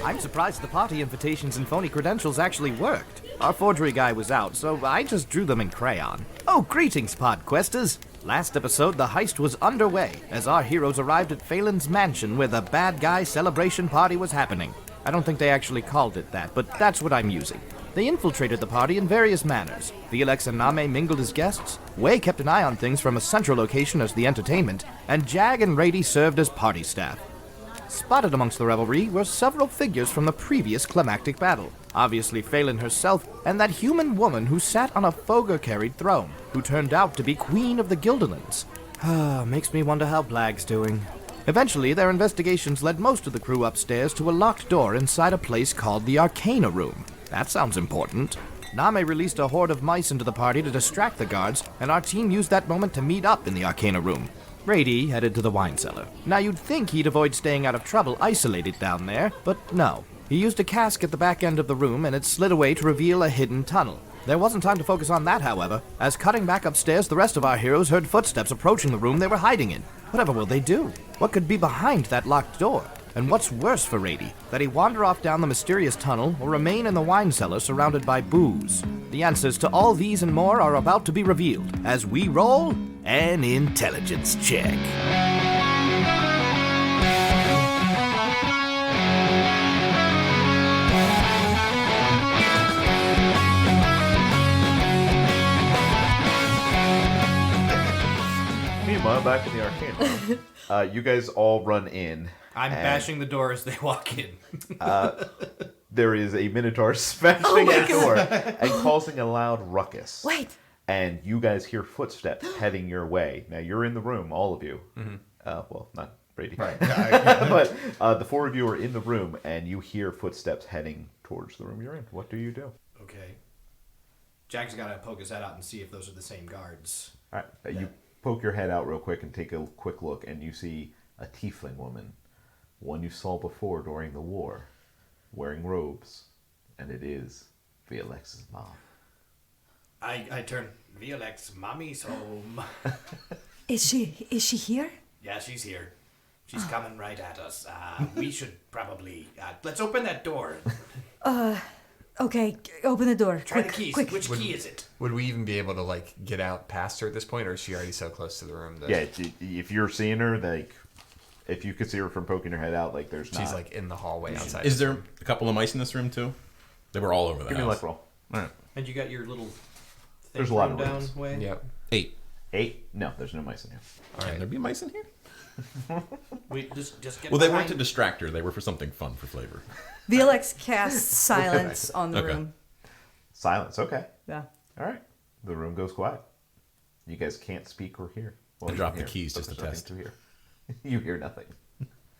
I'm surprised the party invitations and phony credentials actually worked. Our forgery guy was out, so I just drew them in crayon. Oh, greetings, Podquesters! Last episode, the heist was underway, as our heroes arrived at Phelan's mansion where the bad guy celebration party was happening. I don't think they actually called it that, but that's what I'm using. They infiltrated the party in various manners. Violexx and Namee mingled as guests, Way kept an eye on things from a central location as the entertainment, and Jag and Rady served as party staff. Spotted amongst the revelry were several figures from the previous climactic battle. Obviously Phelan herself, and that human woman who sat on a Fogger-carried throne, who turned out to be Queen of the Gilderlands. Makes me wonder how Blag's doing. Eventually, their investigations led most of the crew upstairs to a locked door inside a place called the Arcane Room. That sounds important. Namee released a horde of mice into the party to distract the guards, and our team used that moment to meet up in the Arcane Room. Rady headed to the wine cellar. Now you'd think he'd avoid staying out of trouble isolated down there, but no. He used a cask at the back end of the room and it slid away to reveal a hidden tunnel. There wasn't time to focus on that, however, as cutting back upstairs the rest of our heroes heard footsteps approaching the room they were hiding in. Whatever will they do? What could be behind that locked door? And what's worse for Rady, that he wander off down the mysterious tunnel or remain in the wine cellar surrounded by booze? The answers to all these and more are about to be revealed as we roll an intelligence check. Meanwhile, back in the arcane room, you guys all run in. I'm bashing the door as they walk in. There is a minotaur smashing the door and causing a loud ruckus. Wait. And you guys hear footsteps heading your way. Now, you're in the room, all of you. Mm-hmm. Well, not Rady. Right. But the four of you are in the room, and you hear footsteps heading towards the room you're in. What do you do? Okay. Jack's got to poke his head out and see if those are the same guards. All right. You poke your head out real quick and take a quick look, and you see a tiefling woman, one you saw before during the war, wearing robes, and it is Violexx's mom. I turn, Violexx, mommy's home. Is she here? Yeah, she's here. She's coming right at us. We should probably, let's open that door. Okay, open the door. Try Quick, the keys. quick. Which key is it? Would we even be able to, like, get out past her at this point, or is she already so close to the room that... Yeah, if you're seeing her, like, if you could see her from poking her head out, like, there's not... She's, like, in the hallway outside. Is there a couple of mice in this room, too? They were all over the Give me a house. luck roll. All right. And you got your little thing There's a lot of down rooms. way? Yep. 8. 8? No, there's no mice in here. Can there be mice in here? We just get Well, they behind. weren't to distract her. They were for something fun, for flavor. Violexx casts silence on the Okay. room. Silence, okay. Yeah. All right. The room goes quiet. You guys can't speak or hear. Well, I you dropped can the hear, keys but just to there's test. nothing to hear. You hear nothing.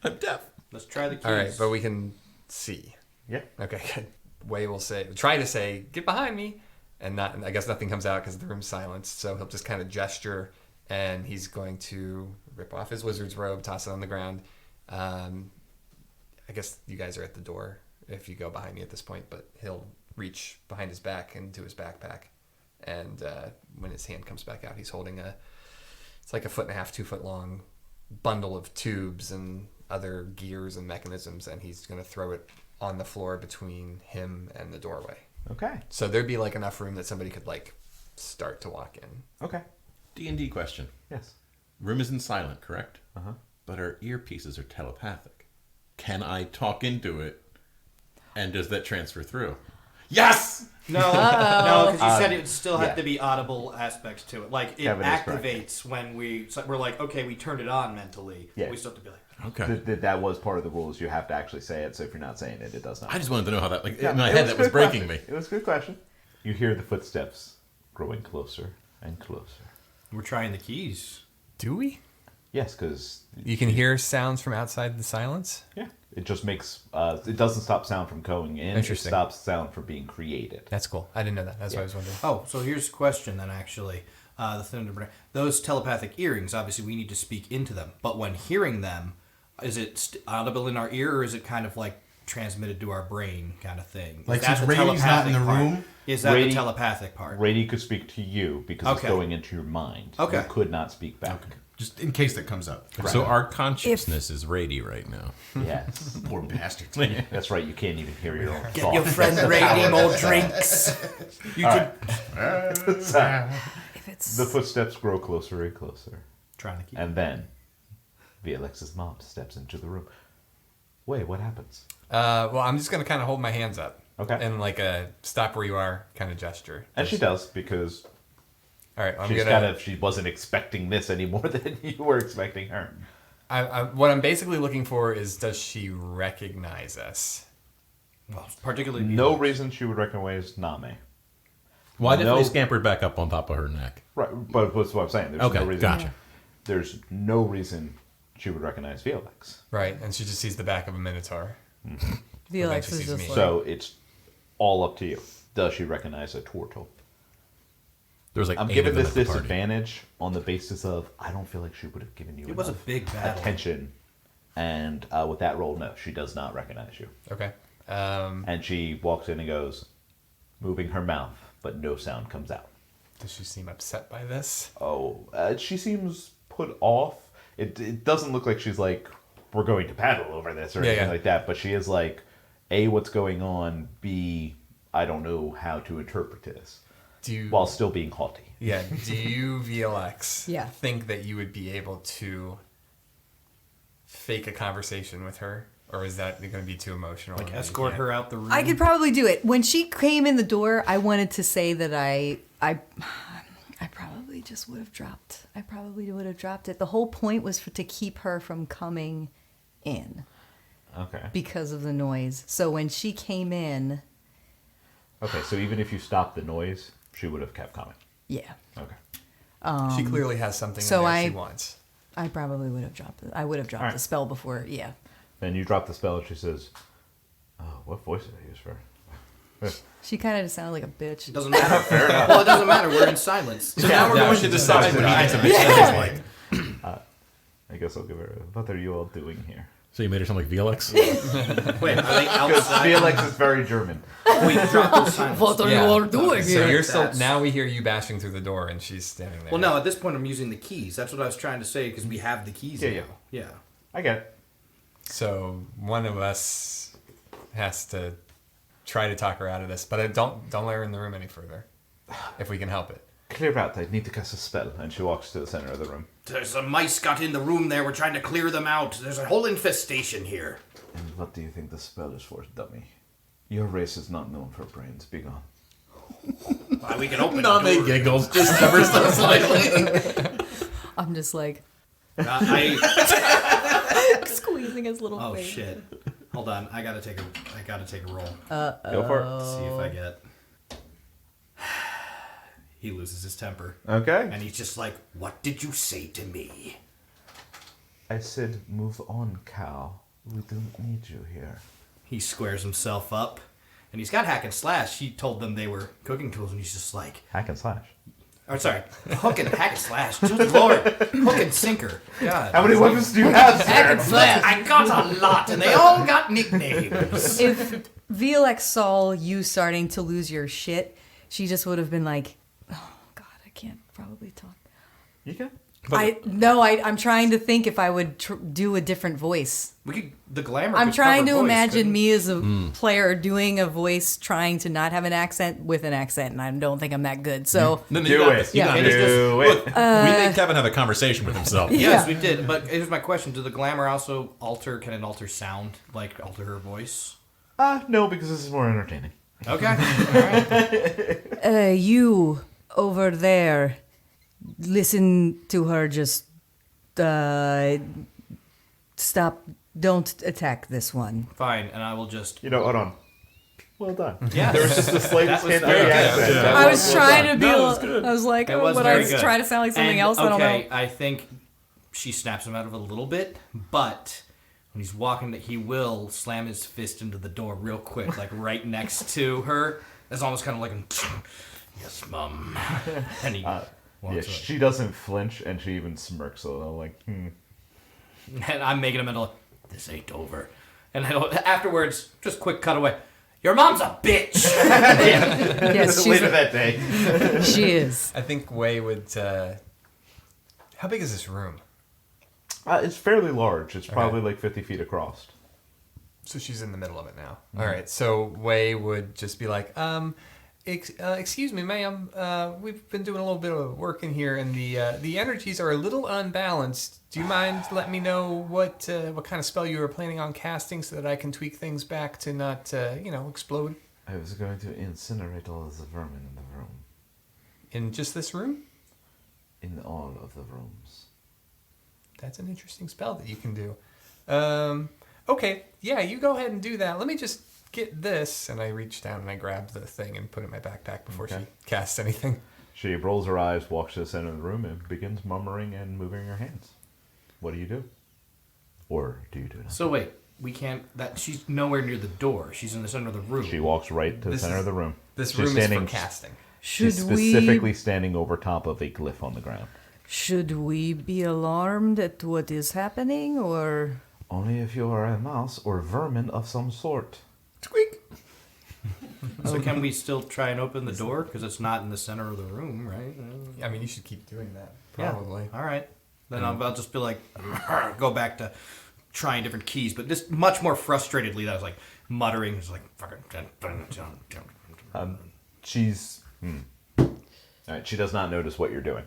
I'm deaf. Let's try the keys. All right, but we can see. Yeah. Okay, good. Way will try to say, get behind me, and I guess nothing comes out because the room's silenced, so he'll just kind of gesture, and he's going to rip off his wizard's robe, toss it on the ground. I guess you guys are at the door if you go behind me at this point, but he'll reach behind his back into his backpack, and when his hand comes back out, he's holding it's like 1.5 feet, 2 foot long bundle of tubes and other gears and mechanisms, and he's going to throw it on the floor between him and the doorway. Okay. So there'd be like enough room that somebody could like start to walk in. Okay. D&D question. Yes. Room isn't silent, correct? Uh-huh. But our earpieces are telepathic. Can I talk into it? And does that transfer through? Yes! No, because you said it would still have yeah. to be audible aspects to it. Like, it Kevin is correct. activates when we're like, okay, we turned it on mentally. Yeah. We still have to be like, Okay. That was part of the rules. You have to actually say it, so if you're not saying it, it does not. I just wanted to know how that, like, Yeah, in my it head, was a that was good breaking question. me. It was a good question. You hear the footsteps growing closer and closer. we're trying the keys. Do we? Yes, because... You can hear sounds from outside the silence? Yeah. It just makes... it doesn't stop sound from going in. Interesting. It stops sound from being created. That's cool. I didn't know that. That's what I was wondering. Oh, so here's a question then, actually. Those telepathic earrings, obviously we need to speak into them. But when hearing them, is it audible in our ear, or is it kind of like transmitted to our brain kind of thing? Like, Is that since the Rady's not in the telepathic part? room? Is that Rady- the telepathic part? Rady could speak to you because it's Okay. going into your mind. Okay. You could not speak back. Just in case that comes up. So our consciousness is Rady right now. Yes. Poor bastard. That's right, you can't even hear your own Get thoughts. your friend Rady more drinks. You could If it's The footsteps grow closer and closer. trying to keep. And then Violexx's mom steps into the room. Wait, what happens? Well, I'm just gonna kind of hold my hands up. Okay. And like a stop where you are kind of gesture. And she does, because All right. I'm she's gonna. she wasn't expecting this any more than you were expecting her. What I'm basically looking for is, does she recognize us? Well, particularly No reason she would recognize Namee. Well, I definitely No. scampered back up on top of her neck. Right, but that's what I'm saying. There's Okay, no reason. gotcha. There's no reason she would recognize Violexx. Right. And she just sees the back of a minotaur. Violexx she is sees just me. like, So it's all up to you. Does she recognize a tortle? There was like I'm 8 giving of them this at the party. disadvantage on the basis of I don't feel like she would have given you It was a enough big battle. attention. And with that roll, no, she does not recognize you. Okay. And she walks in and goes, moving her mouth, but no sound comes out. Does she seem upset by this? Oh, she seems put off. It doesn't look like she's like, we're going to paddle over this or anything like that, but she is like, A, what's going on, B, I don't know how to interpret this, Do you? while still being haughty. Yeah. Do you, Violexx, Yeah. think that you would be able to fake a conversation with her, or is that going to be too emotional? Like and you escort can't? her out the room. I could probably do it. When she came in the door, I wanted to say that I probably just would have dropped. I probably would have dropped it. The whole point was to keep her from coming in Okay. because of the noise. So when she came in, Okay, so even if you stopped the noise, she would have kept coming. yeah, Okay. She clearly has something so in there I- she wants. I probably would have dropped it. I would have dropped Alright. the spell before. Yeah. Then you drop the spell and she says, oh, what voice did I use for her? She kind of just sounded like a bitch. It doesn't matter. Well, it doesn't matter. We're in silence. So now we're going to decide what he thinks a bitch sounds like. I guess I'll give her what are you all doing here? So you made her sound like Violexx? Wait, are they Because outside? Violexx is very German. We dropped the silence. What are you all doing So here? you're still That's- now we hear you bashing through the door and she's standing there. Well, no, at this point I'm using the keys. That's what I was trying to say because we have the keys Yeah, now. Yeah. I get it. So one of us has to try to talk her out of this, but don't let her in the room any further, if we can help it. Clear out, I need to cast a spell. And she walks to the center of the room. There's some mice got in the room there. We're trying to clear them out. There's a whole infestation here. And what do you think the spell is for, dummy? Your race is not known for brains. Be gone. We can open Namee the door. giggles just ever so slightly. I'm just like I squeezing his little Oh face. shit! Hold on, I gotta take a roll. Go for it. See if I get. He loses his temper, Okay. and he's just like, "What did you say to me?" I said, move on, cow. We don't need you here. He squares himself up, and he's got hack and slash. He told them they were cooking tools, and he's just like, Hack and slash. "Oh, sorry, hook and hack and slash." Good lord, hook and sinker. God, How many weapons do you have, sir? I got a lot, and they all got nicknames. If Violexx saw you starting to lose your shit, she just would have been like, "Oh God, I can't probably talk." You can. I'm trying to think if I would do a different voice. We could the glamour. I'm could trying cover to voice, imagine couldn't- me as a player doing a voice trying to not have an accent with an accent, and I don't think I'm that good. So No, you Do got it. this. You got Yeah. this. Do it. We made Kevin have a conversation with himself. Yes, Yeah. we did. But here's my question: do the glamour also alter? Can it alter sound, like alter her voice? No, because this is more entertaining. Okay. All right. you over there, listen to her. Just stop. Don't attack this one. Fine, and I will just. You know, hold on. Well done. Yeah. There was just the slightest That was hint of very the good. accent. Yeah. That I was well trying done. to be. No, it was good. I was like, It oh, was would very I good. try to sound like something And, else? I don't know. Okay, I think she snaps him out of it a little bit, but when he's walking, he will slam his fist into the door real quick, like right next to her. It's almost kind of like, yes, mum. And he Yeah, walks away. she doesn't flinch, and she even smirks a little, like, And I'm making him into, this ain't over. And afterwards, just quick cutaway. Your mom's a bitch. Yes, Wait of that day. she is. I think Wei would. How big is this room? It's fairly large. It's probably like 50 feet across. So she's in the middle of it now. All right. So Wei would just be like, excuse me, ma'am. We've been doing a little bit of work in here, and the energies are a little unbalanced. Do you mind letting me know what kind of spell you were planning on casting so that I can tweak things back to not, explode? I was going to incinerate all of the vermin in the room. In just this room? In all of the rooms. That's an interesting spell that you can do. Okay, yeah, you go ahead and do that. Let me just get this. And I reach down and I grab the thing and put it in my backpack before she casts anything. She rolls her eyes, walks to the center of the room, and begins murmuring and moving her hands. What do you do? Or do you do nothing? So wait, we can't. She's nowhere near the door. She's in the center of the room. She walks right to the center of the room. This She's room standing, is for casting. She's specifically standing over top of a glyph on the ground. Should we be alarmed at what is happening, or...? Only if you are a mouse or vermin of some sort. Squeak! So can we still try and open the door? Because it's not in the center of the room, right? I mean, you should keep doing that, probably. Yeah. All right. Then I'll just be like, go back to trying different keys, but this much more frustratedly. That I was like muttering. It's like fucking. She's. All right. She does not notice what you're doing,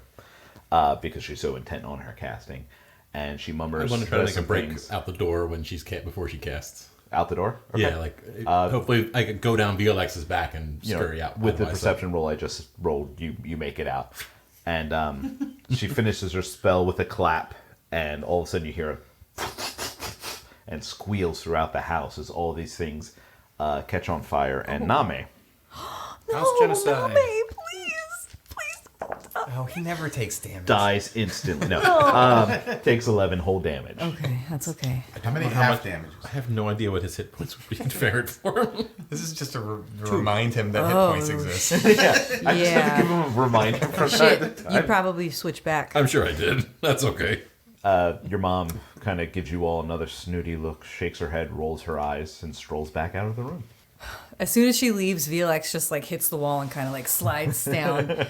because she's so intent on her casting, and she I mumbers. want to try to make a some break things. out the door when before she casts. Out the door. Okay. Yeah, like hopefully I could go down Violexx's back and scurry out with by the myself. perception roll I just rolled. You make it out, and she finishes her spell with a clap, and all of a sudden you hear a and squeals throughout the house as all these things catch on fire. And Namee House genocide. Namee, please. Oh, he never takes damage. dies instantly. No, takes 11 whole damage. Okay, that's okay. How many half damages? I have no idea what his hit points would be in ferret form. This is just to remind him that hit points exist. I just have to give him a reminder from time to Shit, time. you probably switch back. I'm sure I did. That's okay. Your mom kind of gives you all another snooty look, shakes her head, rolls her eyes, and strolls back out of the room. As soon as she leaves, Violexx just like hits the wall and kind of like slides down,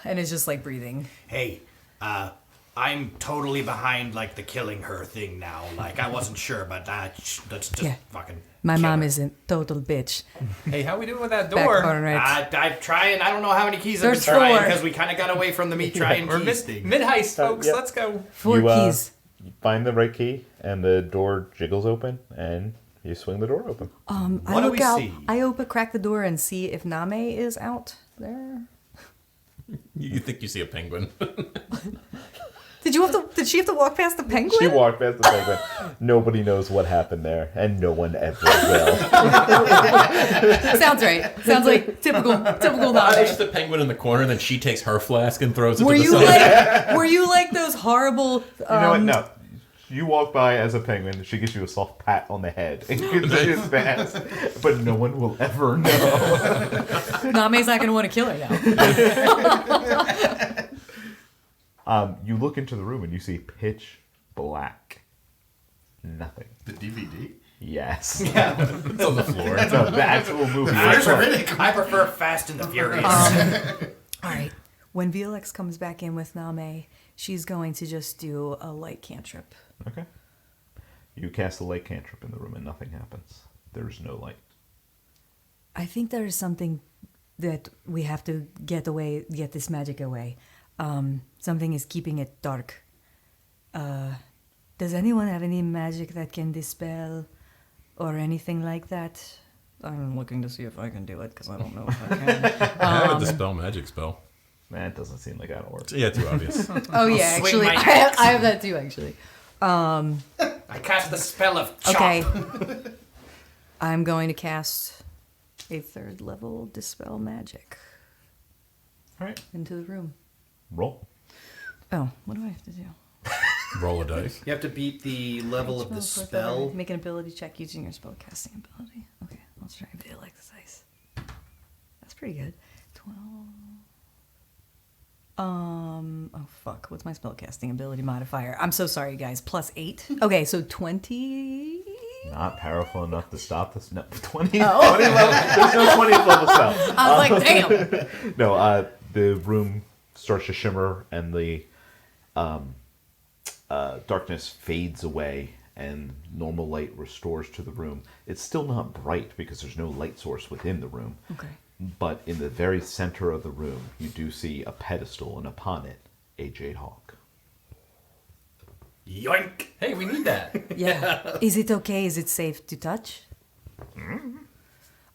and is just like breathing. Hey, I'm totally behind like the killing her thing now. Like I wasn't sure, but that's just Yeah. fucking. My kill mom her. is a total bitch. Hey, how we doing with that Back door? on right. I'm trying. I don't know how many keys There's I've been trying four. because we kind of got away from the me trying We're keys thing. mid-heist, folks. yeah. Let's go. Four You, keys. You find the right key, and the door jiggles open, and you swing the door open. I what do look we out. see? I crack the door and see if Namee is out there. You think you see a penguin? Did she have to walk past the penguin? She walked past the penguin. Nobody knows what happened there, and no one ever will. Sounds right. Sounds like typical There's Namee. just a penguin in the corner, and then she takes her flask and throws it Were to the you side. were you like those horrible? You know what? No. You walk by as a penguin, she gives you a soft pat on the head and gives you fast, but no one will ever know. Namee's not going to want to kill her now. You look into the room and you see pitch black. Nothing. The DVD? Yes. It's on the floor. No, the actual movie. I prefer Fast and the Furious. All right. When Violexx comes back in with Namee, she's going to just do a light cantrip. Okay. You cast a light cantrip in the room and nothing happens. There's no light. I think there is something that we have to get this magic away. Something is keeping it dark. Does anyone have any magic that can dispel or anything like that? I'm looking to see if I can do it because I don't know if I can. I have a dispel magic spell. That doesn't seem like that'll work. Yeah, too obvious. Oh yeah, swing actually, my I have that too. Actually, I cast the spell of chop. okay. I'm going to cast a 3rd level dispel magic All right. into the room. Roll. Oh, what do I have to do? Roll a dice. You have to beat the level of the Spell, spell. Make an ability check using your spell casting ability. Okay, let's try and like this ice. That's pretty good. 12. Oh fuck, what's my spell casting ability modifier? I'm so sorry, guys. +8. Okay, so 20. Not powerful enough to stop this. No, 20. 20 level. There's no 20th level spell. I was like, damn. No, the room starts to shimmer, and the darkness fades away and normal light restores to the room. It's still not bright because there's no light source within the room. Okay. But in the very center of the room, you do see a pedestal, and upon it, a jade hawk. Yoink! Hey, we need that. Yeah. Is it okay? Is it safe to touch?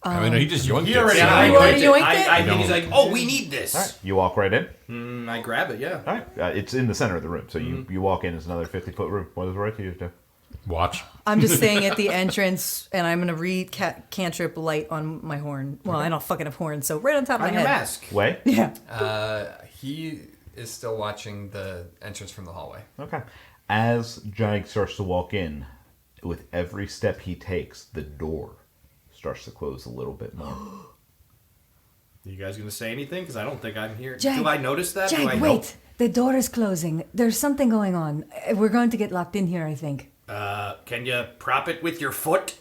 I mean, he just yoinked it. already- so- Yeah, You already I yoinked it? I think he's like, oh, we need this. All right, you walk right in. I grab it, yeah. All right, it's in the center of the room, so you walk in. It's another 50-foot room. What is right to you do? Watch. I'm just staying at the entrance, and I'm gonna read cantrip light on my horn. Well, I don't fucking have horns, so right on top of On my your head. mask. Way. Yeah. He is still watching the entrance from the hallway. Okay. As Giant starts to walk in, with every step he takes, the door starts to close a little bit more. You guys gonna say anything? Because I don't think I'm here. Jack, Do I notice that? Do I Jack, help? wait. The door is closing. There's something going on. We're going to get locked in here, I think. Can you prop it with your foot?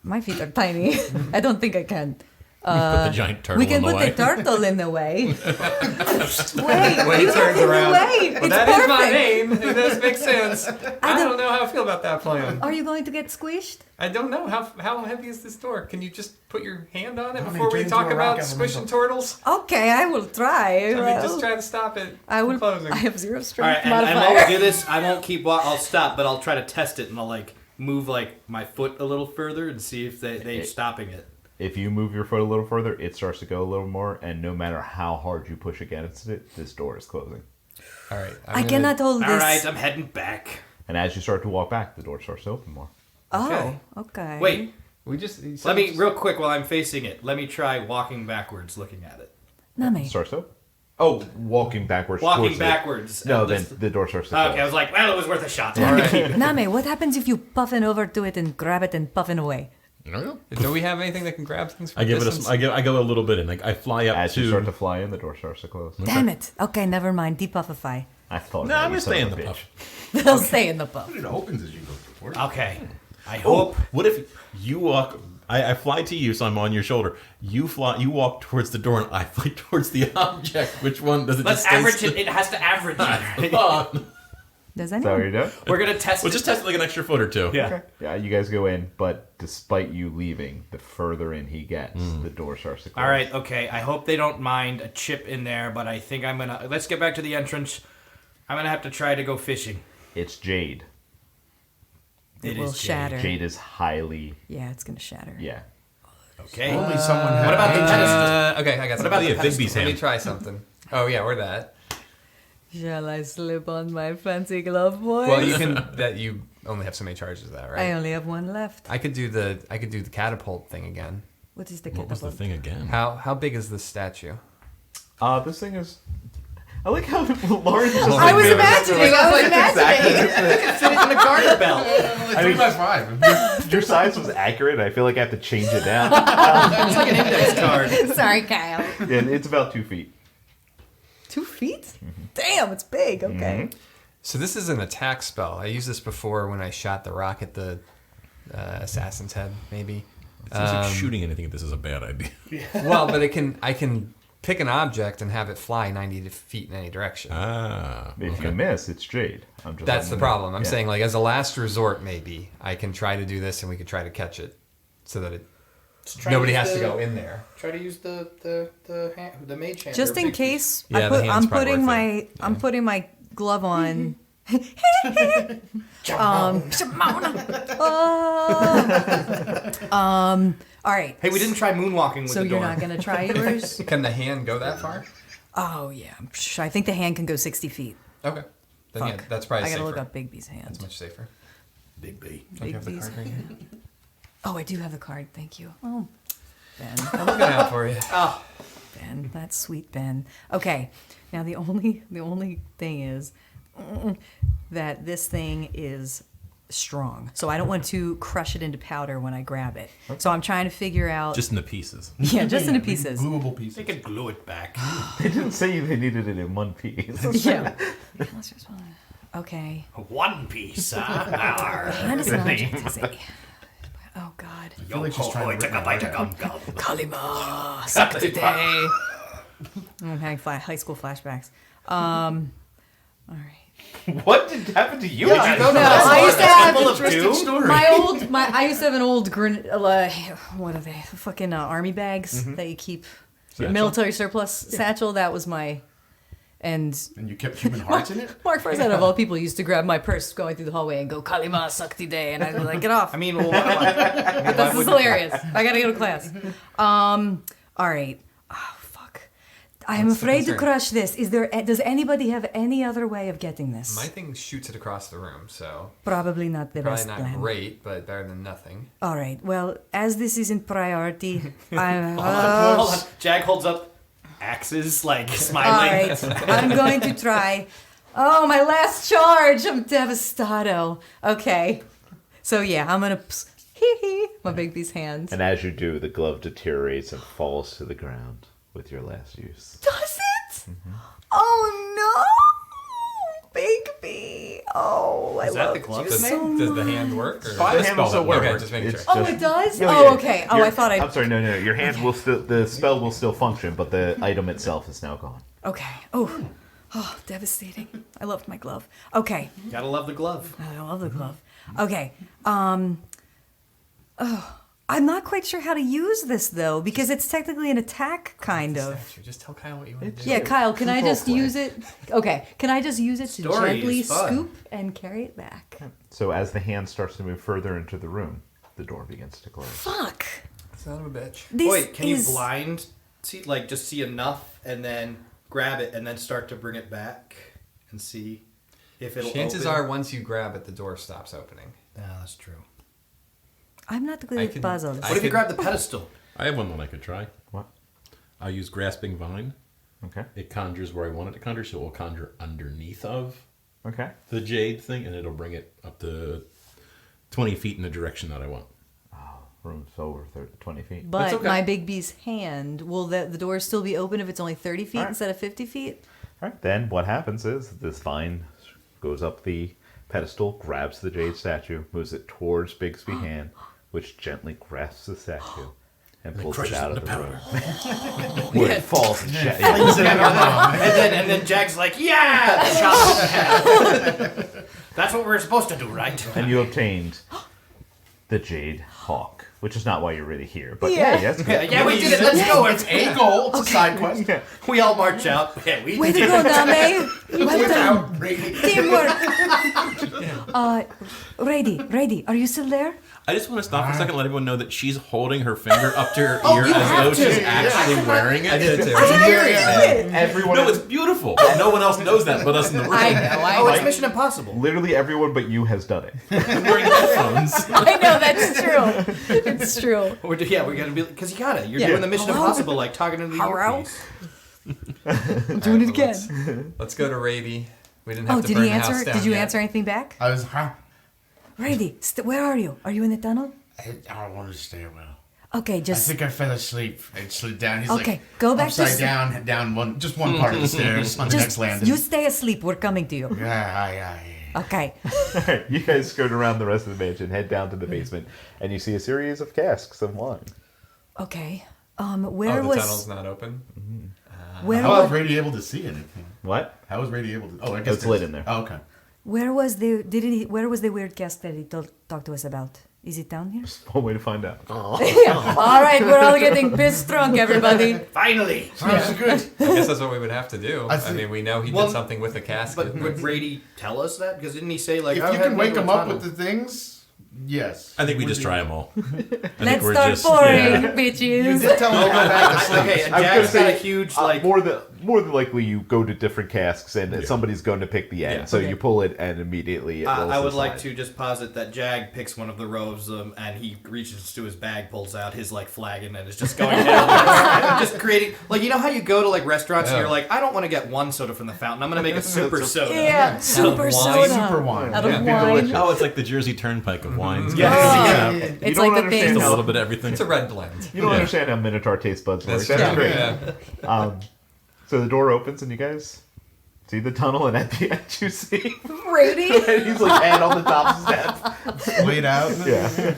My feet are tiny. I don't think I can. Put the giant turtle We can in the put way. the turtle in the way. Wait, When he turns around. Wait, Well, it's that is perfect. my name. It does make sense. I don't know how I feel about that plan. Are you going to get squished? I don't know. How heavy is this door? Can you just put your hand on it Mommy, before we turn talk into a rock about elemental. squishing turtles? Okay, I will try. I mean, just try to stop it I from will. closing. I have 0 All strength right, and while modifier. we do this, I won't keep. I'll stop, but I'll try to test it, and I'll like move like my foot a little further and see if they're stopping it. If you move your foot a little further, it starts to go a little more, and no matter how hard you push against it, this door is closing. All right. I cannot hold All this. right, I'm heading back. And as you start to walk back, the door starts to open more. Oh, okay. Wait, We just let me real quick while I'm facing it. Let me try walking backwards, looking at it. Namee. Starts to open. Oh, walking backwards. Walking towards it. backwards. No, and then this- the door starts to close. Okay, I was like, well, it was worth a shot. Namee, what happens if you puffin over to it and grab it and puffin away? Do we have anything that can grab things? From I give it distance? I go a little bit, and I fly up As to. you start to fly in, the door starts to close. Damn it. Okay, never mind. Depuffify. I thought. No, about I'm you, gonna stay in son the of a puff. bitch. They'll stay in the puff. It opens as you go forward. Okay, I Oh, hope. what if you walk? I fly to you, so I'm on your shoulder. You fly. You walk towards the door, and I fly towards the object. Which one does it? Let's just stay average still? it. It has to average it. Oh. Does Is that what anyone? you're doing? We're gonna test Well, it. just test it like an extra foot or two. Yeah. Yeah, you guys go in, but despite you leaving, the further in he gets, the door starts to close. All right. Okay. I hope they don't mind a chip in there, but I think I'm gonna. Let's get back to the entrance. I'm gonna have to try to go fishing. It's jade. It It will is Jade. shatter. Jade is highly, Yeah, it's going to shatter. yeah. Okay. Only someone had What about the pedestal? Okay, I got What something. about Yeah, the Bigby's Let me hand. try something. Oh yeah, or that. Shall I slip on my fancy glove, boy? Well, you can. That you only have so many charges of that, right? I only have one left. I could do the catapult thing again. What is the What was the catapult? thing again? How big is this statue? This thing is. I like how Lauren just. I was imagining. Fit it in the garter belt. I mean, 3x5. your size was accurate. I feel like I have to change it down. It's like an index card. Sorry, Kyle. And it's about 2 feet. 2 feet? Damn, it's big. Okay. So this is an attack spell. I used this before when I shot the rock at the assassin's head, maybe. It seems like shooting anything at this is a bad idea. Well, but I can pick an object and have it fly 90 feet in any direction. Ah. If you miss, it's jade. I'm just That's the letting you know. problem. I'm Yeah. saying, like, as a last resort, maybe I can try to do this and we could try to catch it, so that nobody has to go in there. Try to use the mage hand. Just in case, Yeah, the hand's I'm probably putting worth it. I'm putting my glove on. All right. Hey, we didn't try moonwalking with So the door. you're not gonna try yours? Can the hand go that far? Oh yeah, I'm sure. I think the hand can go 60 feet. Okay. Then yeah, Fuck. that's probably I gotta safer. look up Bigby's hand. That's much safer. Big B. Don't you have the Bigby's card right here? Oh, I do have the card. Thank you. Oh, Ben. I'm looking out for you. Oh, Ben, that's sweet Ben. Okay, now the only thing is that this thing is strong, so I don't want to crush it into powder when I grab it. So I'm trying to figure out. Just in the pieces. yeah, just into pieces. Gluable pieces. they could glue it back. They didn't say they needed it in one piece. Yeah. Let's just- Okay. One piece, huh? Hand is an object, is it? Oh God. I feel like she's trying to rip my heart out. Kalima, suck today. I'm having high school flashbacks. All right. What did happen to you? Did you go to No, that I used to have full of two? story. I used to have an old what are they? Fucking army bags that you keep. Military surplus satchel. That was my. And you kept human hearts in it? Mark Farzad, of all people, used to grab my purse going through the hallway and go, Kalima, sakti day. And I'd be like, get off. I mean, well, why This is would- hilarious. I gotta go to class. All right. Oh, fuck. I'm What's the afraid to concern? crush this. Does anybody have any other way of getting this? My thing shoots it across the room, so Probably not the probably best not plan. great, but better than nothing. All right. Well, as this isn't priority, I'm. Hold on. Jag holds up axes, like All smiling. right. I'm going to try. Oh, my last charge. I'm devastado. Okay. So, yeah, I'm going to. Hee hee. My big bee's hand. And as you do, the glove deteriorates and falls to the ground with your last use. Does it? Oh, no. Big bee. Oh, I Is that love the glove? Does, does the hand work? Or? The hand will still work. Okay, just making sure. Oh, it does? Yeah, Oh, yeah. okay. Oh, Your- I thought I'm sorry, no. Your hand will still, the spell will still function, but the item itself is now gone. Okay. Oh, devastating. I loved my glove. Okay. Gotta love the glove. I love the glove. Okay. I'm not quite sure how to use this though, because it's technically an attack, kind of. Just tell Kyle what you want to do. Yeah, Kyle, can I Control just play. use it? Okay, can I just use it to Story gently is fun. scoop and carry it back? So as the hand starts to move further into the room, the door begins to close. Fuck. Son of a bitch. This Wait, can is... you blind see, like just see enough and then grab it and then start to bring it back and see if it'll Chances open? are, once you grab it, the door stops opening. Yeah, that's true. I'm not good I at can- puzzles. I What if you could- grab the pedestal? I have one that I could try. What? I'll use Grasping Vine. Okay. It conjures where I want it to conjure, so it will conjure underneath of Okay. the jade thing, and it'll bring it up to 20 feet in the direction that I want. Room's over 20 feet. But okay. my big bee's hand, will the door still be open if it's only 30 feet All right. instead of 50 feet? All right. Then what happens is this vine goes up the pedestal, grabs the jade statue, moves it towards Bigsby's hand, which gently grasps the statue and pulls it crushes out it of the into room. Where it falls and shatters. Flings it at your mom. And then Jag's like, yeah! Chops it in half. That's what we're supposed to do, right? And you obtained the jade hawk, which is not why you're really here. But Yeah. hey, that's good. Yeah, we did it. Let's go. It's a goal. It's a side quest. Yeah. We all march out. Yeah, we Way did to go, it. Namee! Well done! Without Rady. Teamwork! Rady, are you still there? I just want to stop for a second and let everyone know that she's holding her finger up to her ear as though she's actually wearing it. I did it too. Everyone, No, it's beautiful. No one else knows that but us in the room. I know, Oh, it's Mission Impossible. literally everyone but you has done it. I'm wearing headphones. I know, that's true. It's true. We're gonna be because you gotta. You're Yeah. doing the Mission Hello? Impossible, like talking to the Hello? earpiece. I'm doing it again. Let's go to Rady. We didn't have Oh, to did burn he the house answer? down Did you yet. answer anything back? I was, Rady, where are you? Are you in the tunnel? I don't want to stay well. Okay, I just think I fell asleep and slid down. He's Okay, like, go back to upside sleep. down one part of the stairs on the next just landing. you stay asleep. We're coming to you. Yeah. Okay. You guys skirt around the rest of the mansion, head down to the basement, and you see a series of casks of wine. Okay. Oh, Where the was tunnel's not open? where How was was, Rady able to see anything? What? How was Rady able to? Oh, I guess It's lit in there. Oh, okay. where was the weird guest that he talked to us about? Is it down here? One way to find out. All right, we're all getting pissed drunk, everybody. Finally. Sounds good. I guess that's what we would have to do. I I, think- mean, we know he Well, did something with the casket. But would Rady tell us that? Because didn't he say like, If "I've you had can wake into a him up tunnel"? with the things, yes. I think we just try them all. Let's start pouring, bitches. You did tell me to go back to sleep. Okay, and I was gonna Jack's got a say, huge like. more than likely you go to different casks and somebody's going to pick the end. Yeah. So Okay. you pull it and immediately it rolls I would the like side. to just posit that Jag picks one of the robes and he reaches to his bag, pulls out his like flagon, and is just going down, just creating like, you know how you go to like restaurants and Yeah. you're like, I don't want to get one soda from the fountain, I'm gonna make a super soda. Yeah, super wine. soda. Super wine. Out of Yeah. wine. Oh, it's like the Jersey Turnpike of wines. Yes. Yeah. You It's don't like the understand things. Just a how- little bit of everything. It's a red blend. You don't Yeah. understand how Minotaur taste buds work. That's That's true. great. Yeah. So the door opens and you guys see the tunnel, and at the end you see Rady, and he's like hand on the top of his head. Laid out. Yeah.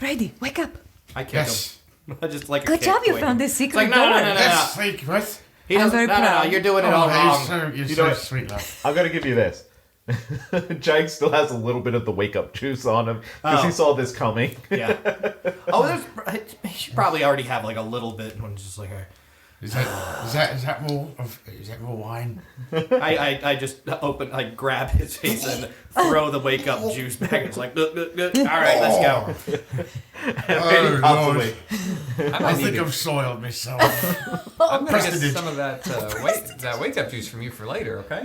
Rady, wake up. I kick Yes. him. Just like a Good kick, job, you wake found him. this It's secret like, no, door. no, no, no, no. That's like what? He I'm doesn't. very No, no, no. proud. You're doing it all Oh, wrong. you're You so know what? sweet, love. I'm gonna give you this. Jag still has a little bit of the wake-up juice on him because he saw this coming. Yeah. Oh, he should probably already have like a little bit when it's just like, Is that more wine? I just grab his face and throw the wake up juice back. It's like, look. All right, let's go. Oh, Lord. I need think to- I've soiled myself. I'm gonna get Precedent. some of that wake up juice from you for later, okay?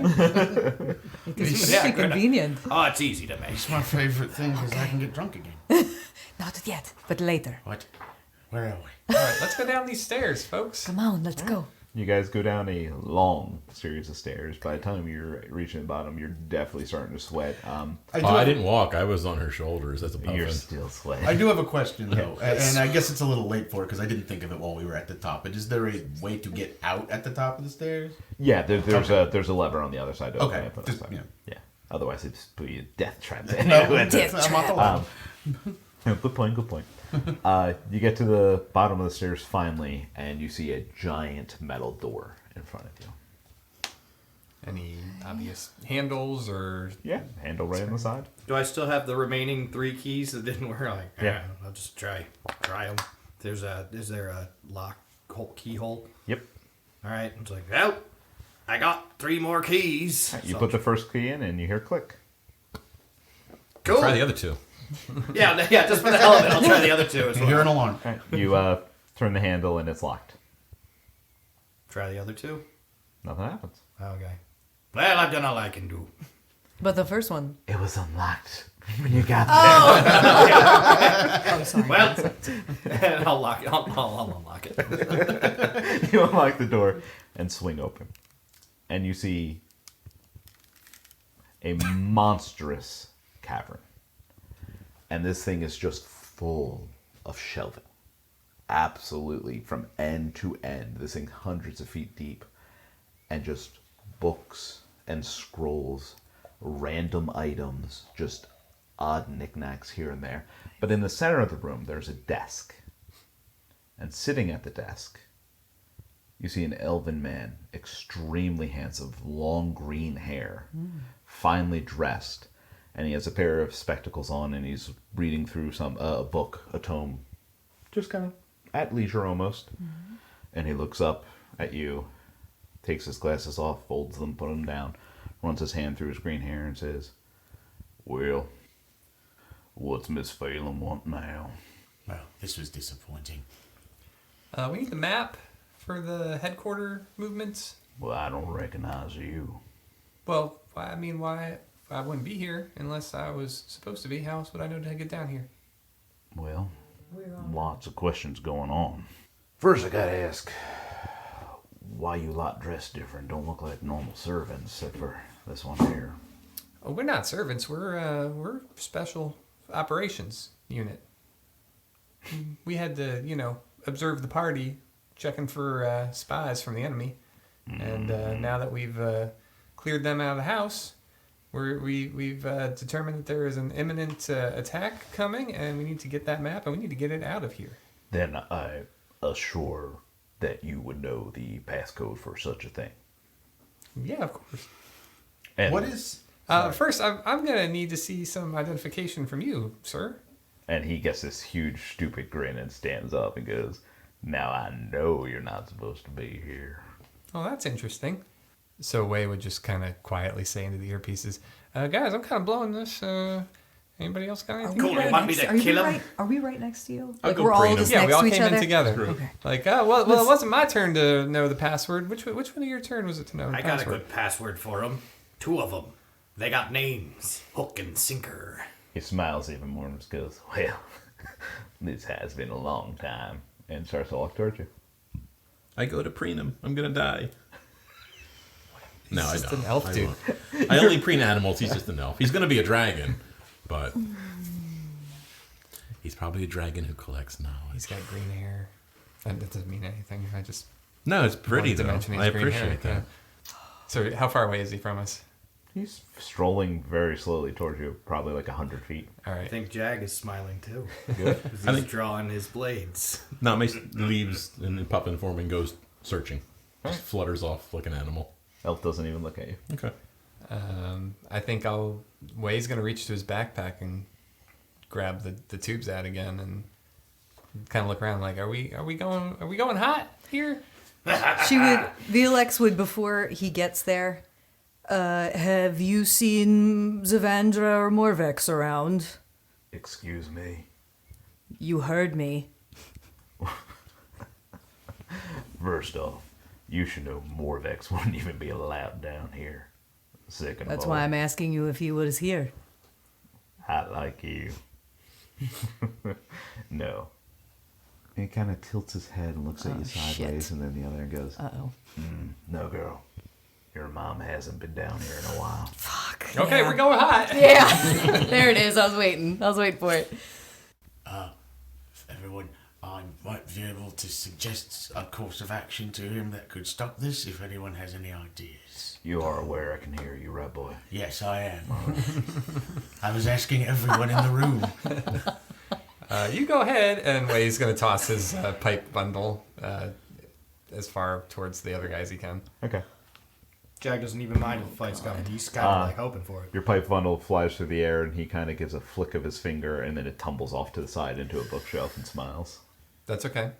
It's Yeah, really good. convenient. Oh, it's easy to make. It's my favorite thing because I can get drunk again. Not yet, but later. What? Where are we? All right, let's go down these stairs, folks. Come on, let's go. You guys go down a long series of stairs. By the time you're reaching the bottom, you're definitely starting to sweat. I didn't walk. I was on her shoulders. That's a You're puffin. still sweating. I do have a question though, and I guess it's a little late for it because I didn't think of it while we were at the top. But is there a way to get out at the top of the stairs? Yeah, there's a lever on the other side. To open Okay, up on just, the side. yeah. Yeah. Otherwise, it'd just put you in a death trap. There. Death I'm not trap. allowed. Yeah, good point. You get to the bottom of the stairs finally, and you see a giant metal door in front of you. Any obvious handles or Yeah, handle right on the side. Do I still have the remaining 3 keys that didn't work? Yeah. I'll just try them. Is there a lock keyhole? Yep. All right. It's like, well, I got 3 more keys. You So- put the first key in, and you hear click. cool. Try the other two. Yeah, just for the hell of it, I'll try the other 2 as You hear an well. alarm. All right. You turn the handle, and it's locked. Try the other 2. Nothing happens. Okay. Well, I've done all I can do. But the first one. It was unlocked when you got there. Oh, sorry. Well, I'll lock it. I'll unlock it. You unlock the door and swing open, and you see a monstrous cavern. And this thing is just full of shelving. Absolutely, from end to end. This thing's hundreds of feet deep. And just books and scrolls, random items, just odd knickknacks here and there. But in the center of the room, there's a desk. And sitting at the desk, you see an elven man, extremely handsome, long green hair, finely dressed. And he has a pair of spectacles on, and he's reading through a book, a tome, just kind of at leisure almost. And he looks up at you, takes his glasses off, folds them, put them down, runs his hand through his green hair, and says, "Well, what's Miss Phelan want now?" Well, this was disappointing. we need the map for the headquarter movements. "Well, I don't recognize you." Well, I mean, why? I wouldn't be here unless I was supposed to be. How else would I know to get down here? "Well, lots of questions going on. First, I gotta ask, why you lot dressed different? Don't look like normal servants, except for this one here." Oh, we're not servants. We're special operations unit. We had to, observe the party, checking for spies from the enemy, and now that we've cleared them out of the house, we've determined that there is an imminent attack coming, and we need to get that map, and we need to get it out of here. "Then I assure that you would know the passcode for such a thing." Yeah, of course. And, What is? First, I'm gonna need to see some identification from you, sir. and he gets this huge, stupid grin and stands up and goes, "Now I know you're not supposed to be here." Oh, that's interesting. So Wei would just kind of quietly say into the earpieces, "Guys, I'm kind of blowing this. Anybody else got anything?" Cool, you want me to kill him? Are we right next to you? I'll Like go we're all preen him. just Yeah, next we all to each came other? in together. Okay. Like, well, it wasn't my turn to know the password. Which one of your turn was it to know the I got a password? good password for them. 2 of them. They got names. Hook and Sinker. He smiles even more and just goes, "Well, this has been a long time," and starts to walk towards you. I go to preen him. I'm gonna die. No, I just don't. an elf I dude. won't. I only preen animals. He's just an elf. He's gonna be a dragon, but he's probably a dragon who collects knowledge. He's got green hair. That doesn't mean anything. I just No, it's pretty wanted to though. mention he I has green hair, appreciate that. yeah. So how far away is he from us? He's strolling very slowly towards you, probably like 100 feet. All I right. think Jag is smiling too. Good. 'Cause I he's think- drawing his blades. Namee leaves in puppin form and goes searching. Just flutters off like an animal. Elf doesn't even look at you. Okay. I think Way's gonna reach to his backpack and grab the tubes out again and kind of look around like, are we going hot here? Violexx would, before he gets there, have you seen Zavandra or Morvex around? Excuse me. You heard me. First off, you should know Morvex wouldn't even be allowed down here. Second That's of all, why I'm asking you if he was here. I like you. No. He kind of tilts his head and looks at you sideways, shit. and then the other goes, Uh-oh. No, girl. Your mom hasn't been down here in a while. Fuck. Okay, yeah. we're going hot. Yeah. There it is. I was waiting for it. Everyone, I might be able to suggest a course of action to him that could stop this if anyone has any ideas. You are aware I can hear you, right, boy? Yes, I am. I was asking everyone in the room. You go ahead, and Way's gonna toss his pipe bundle as far towards the other guy as he can. Okay. Jag doesn't even mind if the fight's coming. He's kind of like hoping for it. Your pipe bundle flies through the air, and he kind of gives a flick of his finger, and then it tumbles off to the side into a bookshelf and smiles. That's okay.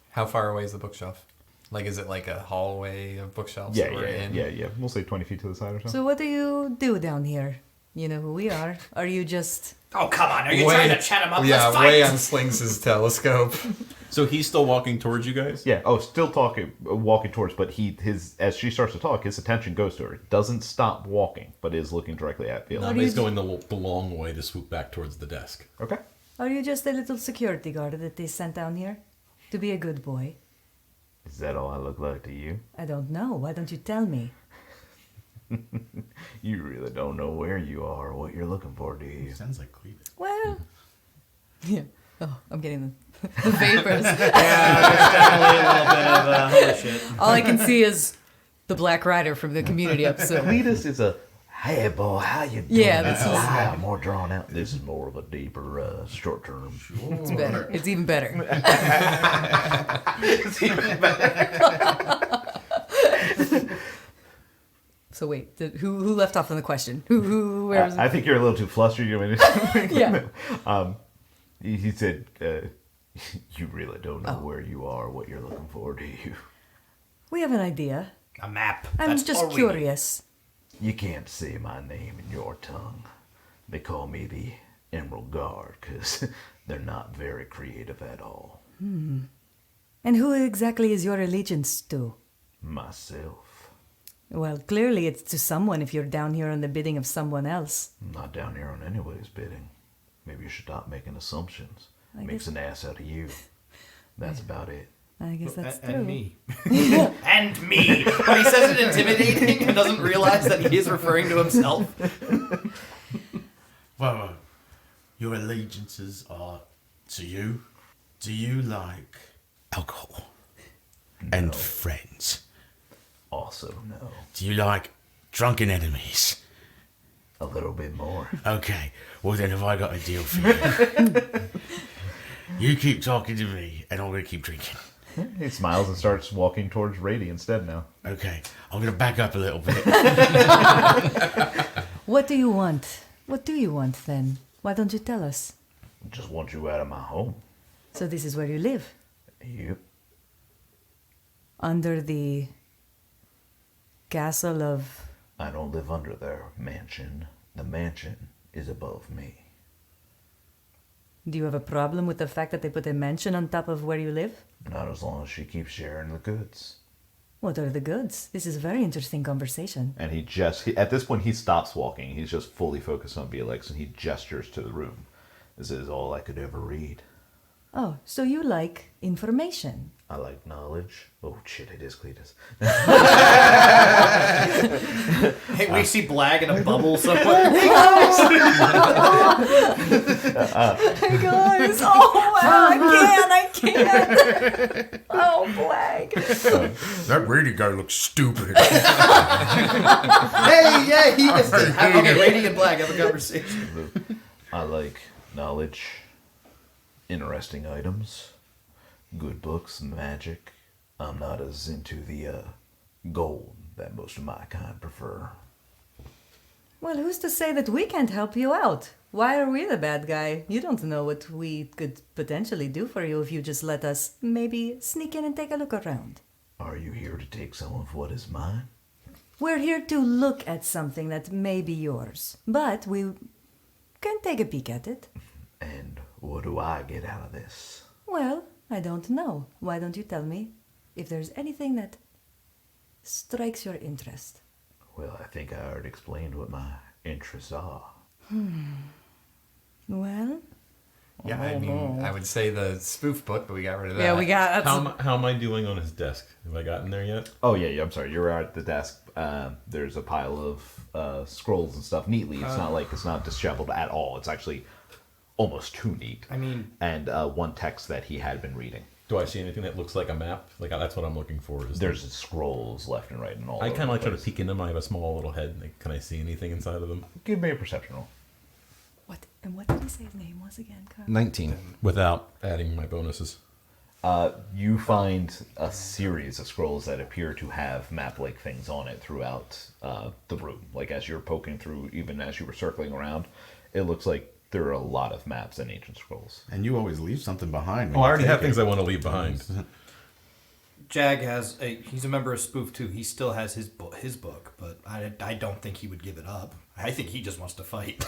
How far away is the bookshelf? Like, is it like a hallway of bookshelves? that we're in? Yeah. We'll say 20 feet to the side or something. So what do you do down here? You know who we are. Are you just... Oh, come on. Are you trying to chat him up? Yeah, Let's fight. Way unslings his telescope. So he's still walking towards you guys? Yeah. Oh, still walking towards, but as she starts to talk, his attention goes to her. Doesn't stop walking, but is looking directly at Felix. Namee's going the long way to swoop back towards the desk. Okay. Are you just a little security guard that they sent down here? To be a good boy? Is that all I look like to you? I don't know. Why don't you tell me? You really don't know where you are or what you're looking for, do you? Sounds like Cleveland. Well... Yeah. Oh, I'm getting the vapors. Definitely a little bit of holy shit. All I can see is the Black Rider from the Community episode. Cletus is a, hey boy, how you doing? Yeah, this is- more drawn out. This is more of a deeper, short term. It's better. It's even better. So wait, who left off on the question? Where was I think you're a little too flustered. You want me to? Yeah. He said, you really don't know where you are, what you're looking for, do you? We have an idea. A map. I'm That's just all we curious. You can't say my name in your tongue. They call me the Emerald Guard, because they're not very creative at all. And who exactly is your allegiance to? Myself. Well, clearly it's to someone if you're down here on the bidding of someone else. I'm not down here on anybody's bidding. Maybe you should stop making assumptions. I Makes guess- an ass out of you. That's about it. I guess that's true. And me. And me. But he says it intimidating and doesn't realize that he is referring to himself. Well, your allegiances are to you. Do you like alcohol and friends? Also, no. Do you like drunken enemies? A little bit more. Okay, well then have I got a deal for you? You keep talking to me and I'm going to keep drinking. He smiles and starts walking towards Rady instead now. Okay, I'm going to back up a little bit. What do you want? What do you want then? Why don't you tell us? Just want you out of my home. So this is where you live? Yep. Under the castle of... I don't live under their mansion. The mansion is above me. Do you have a problem with the fact that they put a mansion on top of where you live? Not as long as she keeps sharing the goods. What are the goods? This is a very interesting conversation. And at this point, he stops walking. He's just fully focused on Violexx, and he gestures to the room. This is all I could ever read. Oh, so you like information. I like knowledge. Oh, shit, it is Cletus. Hey, we see Blag in a bubble somewhere. Hey guys! Oh, wow, I can't! Oh, Blag! That Rady guy looks stupid. Hey, yeah, he is. Okay, Rady and Blag have a conversation. I like knowledge, interesting items, good books, magic. I'm not as into the gold that most of my kind prefer. Well, who's to say that we can't help you out? Why are we the bad guy? You don't know what we could potentially do for you if you just let us maybe sneak in and take a look around. Are you here to take some of what is mine? We're here to look at something that may be yours, but we can take a peek at it. And what do I get out of this? Well, I don't know. Why don't you tell me if there's anything that strikes your interest? Well, I think I already explained what my interests are. Well, Yeah, I mean, I would say the spoof book, but we got rid of that. yeah, we got. How am I doing on his desk? Have I gotten there yet? Oh, yeah, I'm sorry. You're at the desk. There's a pile of scrolls and stuff neatly. It's not disheveled at all. It's actually almost too neat. I mean, And one text that he had been reading. Do I see anything that looks like a map? Like that's what I'm looking for. There's scrolls left and right and all I over kind of like the try to place. peek in them. I have a small little head. Like, can I see anything inside of them? Give me a perception roll. What did he say his name was again, Carl? 19. Without adding my bonuses. You find a series of scrolls that appear to have map-like things on it throughout the room. Like as you're poking through, even as you were circling around, it looks like there are a lot of maps and ancient scrolls. And you always leave something behind. Oh, I already have things I want to leave behind. Jag he's a member of Spoof too. He still has his book, but I don't think he would give it up. I think he just wants to fight.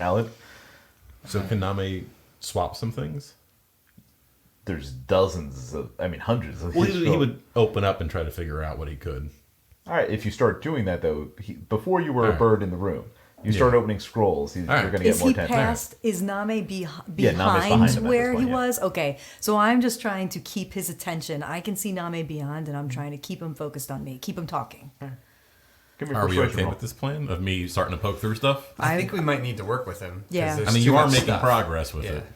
Alan? So can Namee swap some things? There's hundreds of Well, these he scrolls. would open up and try to figure out what he could. All right, if you start doing that, though, before you were All a right. bird in the room, you Yeah. start opening scrolls, you're right. going to get Is more he attention. past? Is Namee Namee's behind behind him at where this he point, yeah. was? Okay, so I'm just trying to keep his attention. I can see Namee beyond, and I'm trying to keep him focused on me. Keep him talking. Give me a Are we persuasion okay roll. with this plan of me starting to poke through stuff? I think we might need to work with him. 'cause Yeah. there's I mean, too you are much making stuff. progress with Yeah. it.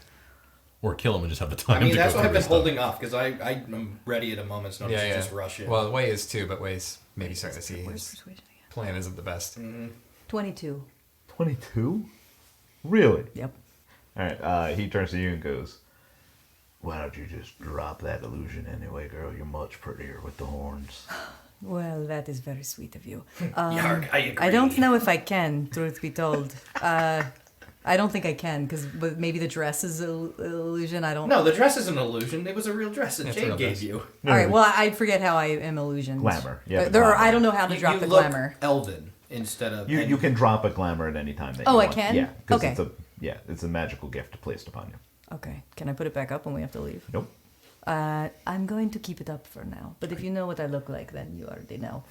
Or kill him and just have the time I mean, to that's go why through I've been his stuff. holding off because I'm ready at a moment's notice Yeah, to yeah. just rush in. Well, Way is too, but Way's maybe starting to see Where's his persuasion again? plan isn't the best. 22. 22? Really? Yep. All right, he turns to you and goes, why don't you just drop that illusion anyway, girl? You're much prettier with the horns. Well, that is very sweet of you. Yarg, I agree. I don't know if I can, truth be told. I don't think I can, because maybe the dress is an illusion. I don't. No, the dress is an illusion. It was a real dress that It's a Jade real gave dress. you. All right. Well, I forget how I am illusioned. Glamour. Yeah, There are, glamour. I don't know how to drop you the look glamour. Elven instead of. You can drop a glamour at any time that Oh, you I want. can? Yeah, because Okay. it's a magical gift placed upon you. Okay. Can I put it back up when we have to leave? Nope. I'm going to keep it up for now. But if you know what I look like, then you already know.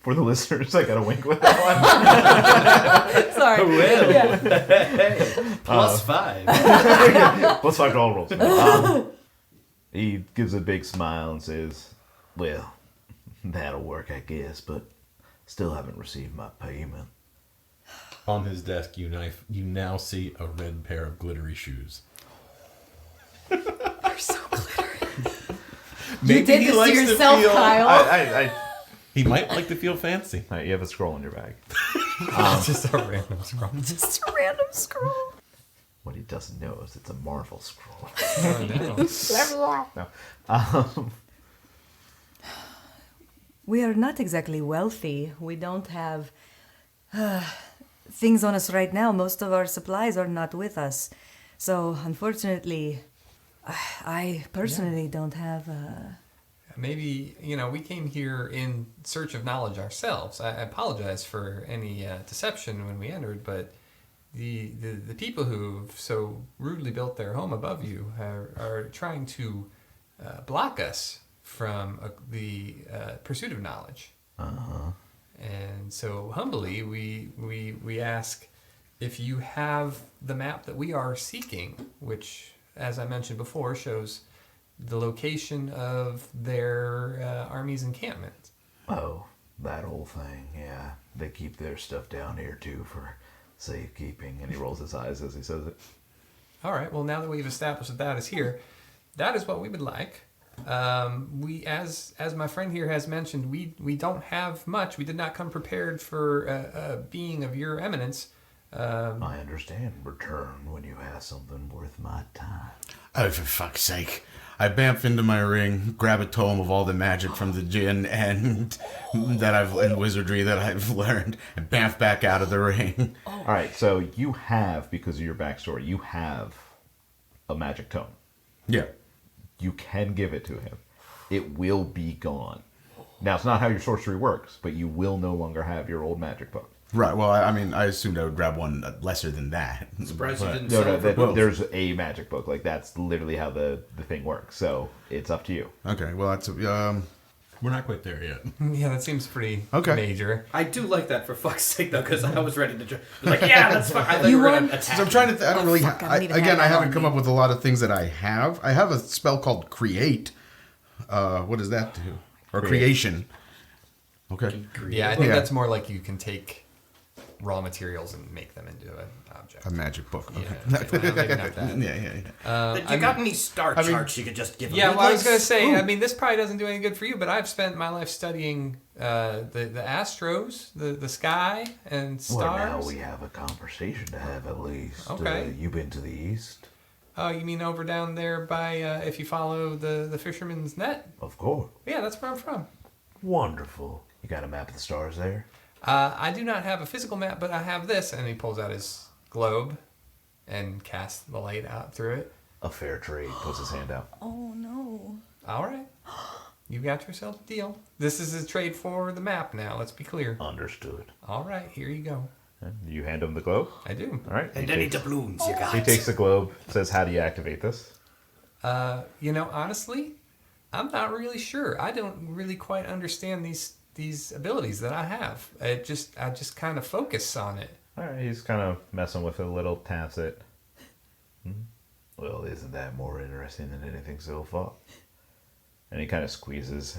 For the listeners, I got to wink with that one. Sorry. Will. Yeah. Plus 5. Let's talk all rolls. He gives a big smile and says, well, that'll work, I guess, but still haven't received my payment. On his desk, you now see a red pair of glittery shoes. You're so glittery. Maybe You did he this to likes yourself, feel- Kyle. He might like to feel fancy. All right, you have a scroll in your bag. It's just a random scroll. Just a random scroll. What he doesn't know is it's a Marvel scroll. Oh, no. We are not exactly wealthy. We don't have things on us right now. Most of our supplies are not with us. So, unfortunately, I personally don't have... Maybe, we came here in search of knowledge ourselves. I apologize for any deception when we entered, but the people who've so rudely built their home above you are trying to block us from the pursuit of knowledge. Uh-huh. And so humbly, we ask if you have the map that we are seeking, which, as I mentioned before, shows the location of their army's encampment. Oh, that whole thing, yeah. They keep their stuff down here, too, for safekeeping. And he rolls his eyes as he says it. All right. Well, now that we've established that is here, that is what we would like. We, as my friend here has mentioned, we don't have much. We did not come prepared for a being of your eminence. I understand. Return when you have something worth my time. Oh, for fuck's sake. I bamf into my ring, grab a tome of all the magic from the djinn and and wizardry that I've learned, and bamf back out of the ring. All right, so you have, because of your backstory, you have a magic tome. Yeah. You can give it to him. It will be gone. Now, it's not how your sorcery works, but you will no longer have your old magic book. Right, well, I mean, I assumed I would grab one lesser than that. Surprised you But- didn't No, sell no, it for both. there's a magic book. Like, that's literally how the thing works. So, it's up to you. Okay, well, that's... We're not quite there yet. Yeah, that seems pretty Okay. major. I do like that for fuck's sake, though, because I was ready to like, yeah, that's fuck. I thought You you were going want- to attack. So I'm trying to... I don't really... fuck, I don't even have again, I that haven't on come me. up with a lot of things that I have. I have a spell called Create. What does that do? Or Creation. Okay. Yeah, I think Yeah. that's more like you can take raw materials and make them into an object. A magic book. Okay. Yeah, well, maybe not that. Yeah. You got any star charts you could just give Yeah, me? well, I was Like, going to say, I mean, this probably doesn't do any good for you, but I've spent my life studying the astros, the sky, and stars. Well, now we have a conversation to have at least. Okay. You been to the east? Oh, you mean over down there by, if you follow the fisherman's net? Of course. Yeah, that's where I'm from. Wonderful. You got a map of the stars there? I do not have a physical map, but I have this. And he pulls out his globe and casts the light out through it. A fair trade. Puts his hand out. Oh no. All right. You got yourself a deal. This is a trade for the map now, let's be clear. Understood. All right, here you go. You hand him the globe. I do. All right. And he any takes- doubloons you got. He takes the globe, says, how do you activate this? Honestly, I'm not really sure. I don't really quite understand these abilities that I have. I just kind of focus on it. All right, he's kind of messing with it a little, taps it. Well, isn't that more interesting than anything so far? And he kind of squeezes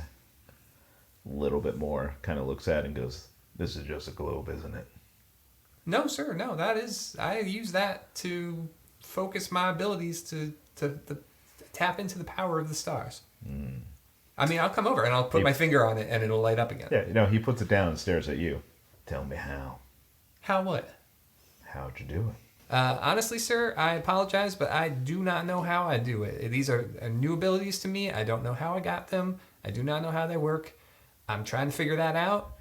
a little bit more, kind of looks at it and goes, this is just a globe, isn't it? No, sir. No, that is. I use that to focus my abilities to tap into the power of the stars. I mean, I'll come over and I'll put my finger on it and it'll light up again. Yeah, he puts it down and stares at you. Tell me how. How what? How'd you do it? Honestly, sir, I apologize, but I do not know how I do it. These are new abilities to me. I don't know how I got them. I do not know how they work. I'm trying to figure that out.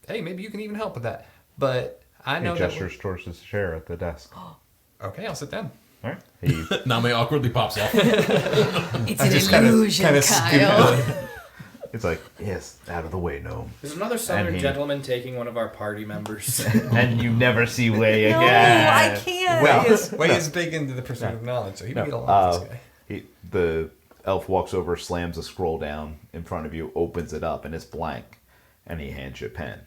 Hey, maybe you can even help with that. But I know He that. gestures towards his chair at the desk. All Okay, I'll sit down. right. He Namee awkwardly pops off. It's just an kinda- illusion, kinda Kyle. it's like, Yes, out of the way, gnome. There's another southern And he- gentleman taking one of our party members. and you never see Way No, again. I can't. Way is big into the pursuit of knowledge, so he can get along with this guy. The elf walks over, slams a scroll down in front of you, opens it up, and it's blank. And he hands you a pen.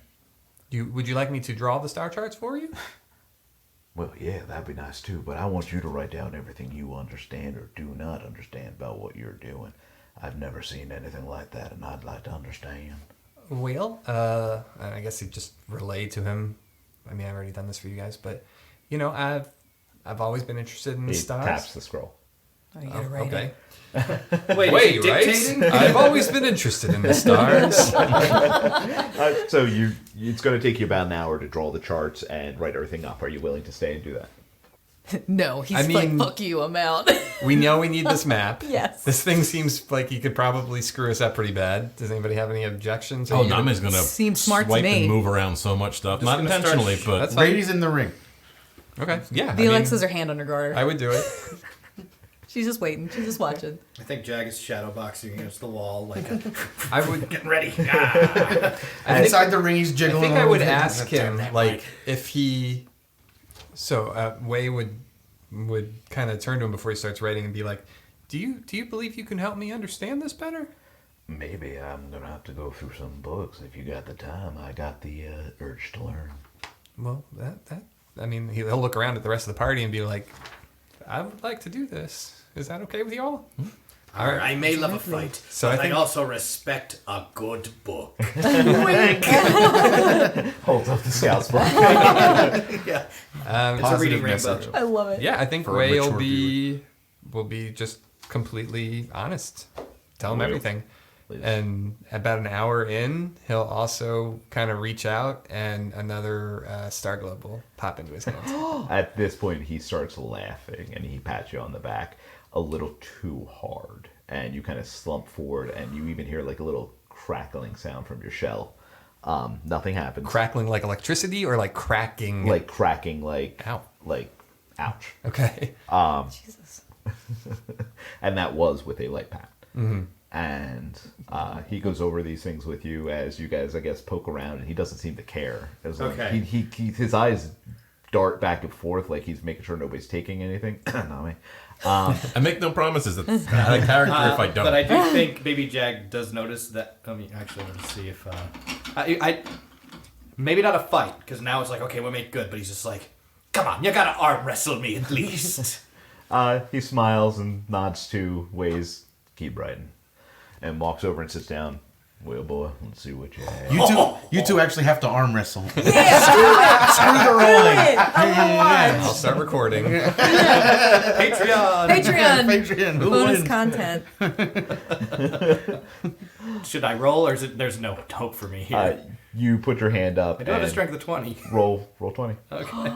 Would you like me to draw the star charts for you? Well, yeah, that'd be nice too, but I want you to write down everything you understand or do not understand about what you're doing. I've never seen anything like that, and I'd like to understand. Well, I guess you just relay to him. I mean, I've already done this for you guys, but I've always been interested in the He stars. taps the scroll. Oh, you gotta write Okay. it. Wait, Wait, is he right? dictating? I've always been interested in the stars. So it's going to take you about an hour to draw the charts and write everything up. Are you willing to stay and do that? No, he's I mean- like, fuck you, I'm out. We know we need this map. Yes. This thing seems like he could probably screw us up pretty bad. Does anybody have any objections? Oh, Namee's gonna Seems smart to swipe me. and move around so much stuff. Not gonna start intentionally, sh- but That's fine. Rady's in the ring. Okay. Yeah. Violexx has her hand under guard. I would do it. She's just waiting. She's just watching. I think Jag is shadow boxing against the wall, like I would. getting ready. Ah. Inside the ring, he's I jiggling. think a I would little bit. ask him like if he. So Wei would kind of turn to him before he starts writing and be like, "Do you believe you can help me understand this better?" Maybe I'm gonna have to go through some books. If you got the time, I got the urge to learn. Well, that I mean, he'll look around at the rest of the party and be like, "I would like to do this. Is that okay with you all?" All right. I may love a fight, So but I think- I also respect a good book. Holds up the scout's book. Yeah, it's a Positive reading message. rainbow. I love it. Yeah, I think For a Wei will mature be just completely honest. Tell him Wei- everything. Please. And about an hour in, he'll also kind of reach out, and another star globe will pop into his hand. At this point, he starts laughing, and he pats you on the back a little too hard. And you kind of slump forward, and you even hear like a little crackling sound from your shell. Nothing happens. Crackling like electricity, or like cracking? Like cracking, like... Ow. Like, ouch. Okay. Jesus. And that was with a light pat. Mm-hmm. And he goes over these things with you as you guys, I guess, poke around, and he doesn't seem to care. As Okay. He his eyes dart back and forth like he's making sure nobody's taking anything. Not me. I make no promises. That's not a character if I don't. But I do think Baby Jag does notice that. I mean, actually, let's see if I maybe not a fight, because now it's like, okay, we'll make good. But he's just like, come on, you gotta arm wrestle me at least. He smiles and nods to Waze, keep writing, and walks over and sits down. Well, boy, let's see what you have. You two actually have to arm wrestle. Yeah, screw the rolling. I'll start recording. Patreon. Patreon. Who Bonus wins? content. Should I roll, or is it? There's no hope for me here. You put your hand up. I do have a and strength of 20. Roll 20. Okay.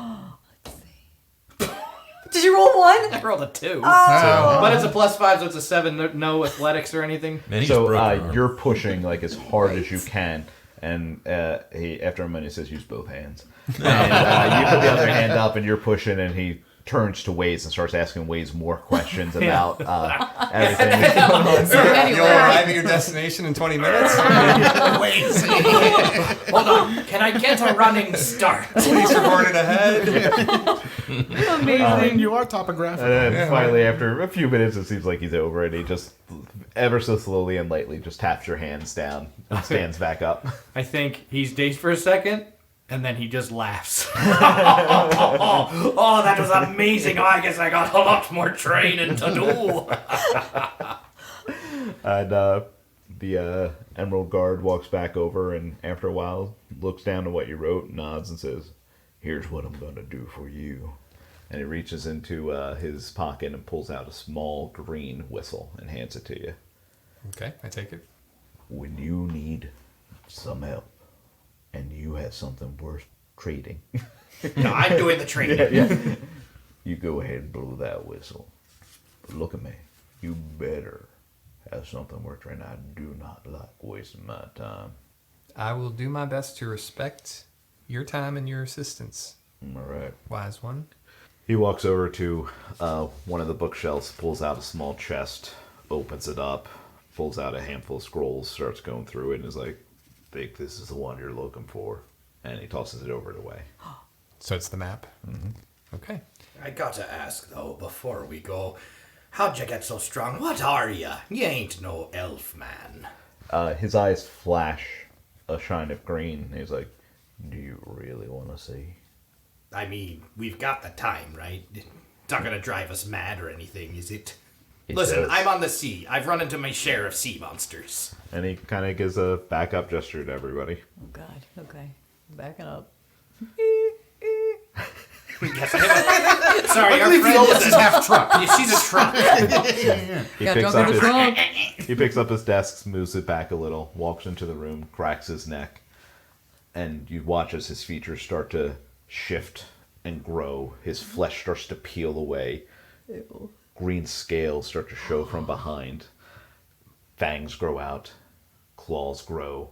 Did you roll one? I rolled a 2. Oh. But it's a +5, so it's a 7. No athletics or anything. Man, he just So broke an arm. you're pushing like as hard as you can, and he after a minute says use both hands, and you put the other hand up and you're pushing, and he turns to Waze and starts asking Waze more questions about everything that's going on. So anyway. You'll arrive at your destination in 20 minutes. Hold on. Can I get a running start? Police reported ahead. Amazing. You are topographical. And then finally, after a few minutes, it seems like he's over, and he just ever so slowly and lightly just taps your hands down and stands back up. I think he's dazed for a second, and then he just laughs. Oh, that was amazing. Oh, I guess I got a lot more training to do. And the Emerald Guard walks back over, and after a while looks down at what you wrote, nods, and says, "Here's what I'm going to do for you." And he reaches into his pocket and pulls out a small green whistle and hands it to you. Okay, I take it. When you need some help and you have something worth trading, No, I'm doing the training. you go ahead and blow that whistle. But look at me. You better have something worth trading. I do not like wasting my time. I will do my best to respect your time and your assistance, All right. wise one. He walks over to one of the bookshelves, pulls out a small chest, opens it up, pulls out a handful of scrolls, starts going through it, and is like, "Think this is the one you're looking for." And he tosses it over and away. So it's the map? Mm-hmm. Okay. I gotta ask, though, before we go, how'd you get so strong? What are ya? You ain't no elf man. His eyes flash a shine of green. He's like, Do you really want to see? I mean, we've got the time, right? It's not gonna drive us mad or anything, is it? It Listen, does. I'm on the sea. I've run into my share of sea monsters. and he kind of gives a back-up gesture to everybody. Oh, God. Okay. Backing up. Yes, I have a... Sorry, our friend Violexx is half truck. Yeah, she's a truck. He Got picks drunk up in the his trunk. he picks up his desk, moves it back a little, walks into the room, cracks his neck, and you watch as his features start to shift and grow. His flesh starts to peel away. Ew. Green scales start to show from behind. Fangs grow out. Claws grow.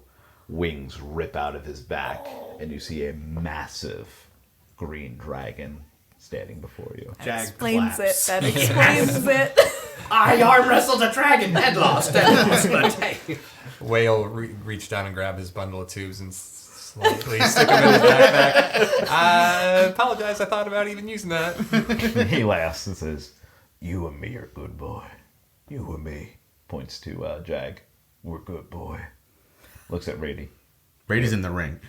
Wings rip out of his back. And you see a massive green dragon standing before you. Jag Explains claps. it. That explains it. I arm wrestled a dragon and lost. But hey. Whale reach down and grab his bundle of tubes and slightly stick them in his backpack. I apologize, I thought about even using that. He laughs and says, You and me are good, boy. You and me. points to Jag. We're good, boy. Looks at Rady. Brady's in the ring.